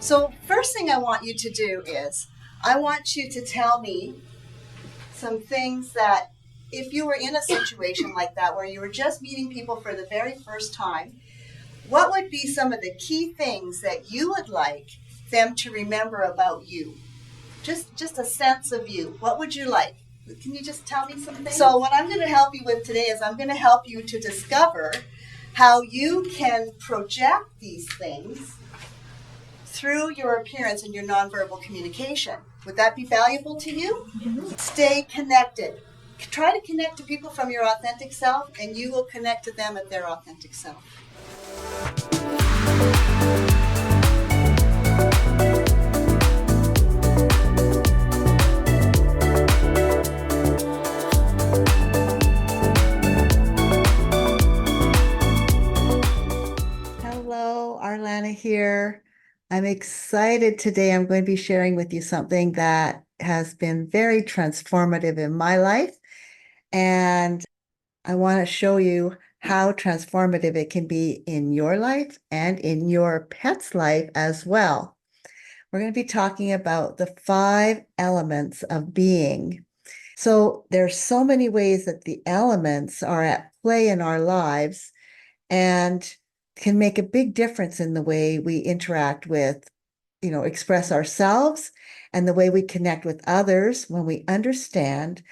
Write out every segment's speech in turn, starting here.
So first thing I want you to do is I want you to tell me some things that if you were in a situation like that where you were just meeting people for the very first time, what would be some of the key things that you would like them to remember about you? Just a sense of you. What would you like? Can you just tell me something? So what I'm going to help you with today is I'm going to help you to discover how you can project these things through your appearance and your nonverbal communication. Would that be valuable to you? Mm-hmm. Stay connected. Try to connect to people from your authentic self, and you will connect to them at their authentic self. Hello, Arlana here. I'm excited today. I'm going to be sharing with you something that has been very transformative in my life. And I want to show you how transformative it can be in your life and in your pet's life as well. We're going to be talking about the 5 elements of being. So there's so many ways that the elements are at play in our lives and can make a big difference in the way we interact with, express ourselves and the way we connect with others when we understand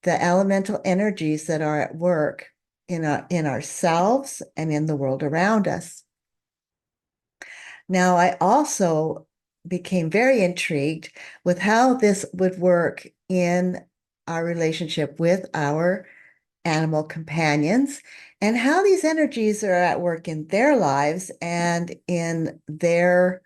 the elemental energies that are at work in ourselves and in the world around us. Now, I also became very intrigued with how this would work in our relationship with our animal companions and how these energies are at work in their lives and in their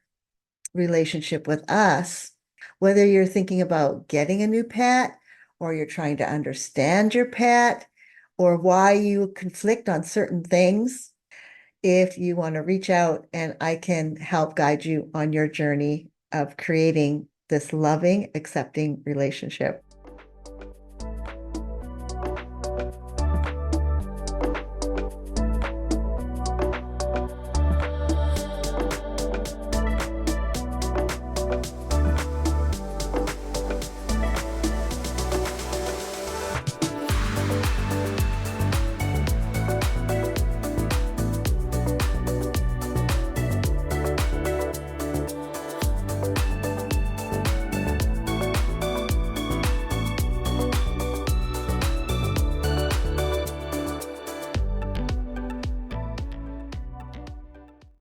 relationship with us. Whether you're thinking about getting a new pet, or you're trying to understand your pet, or why you conflict on certain things, if you want to reach out and I can help guide you on your journey of creating this loving, accepting relationship.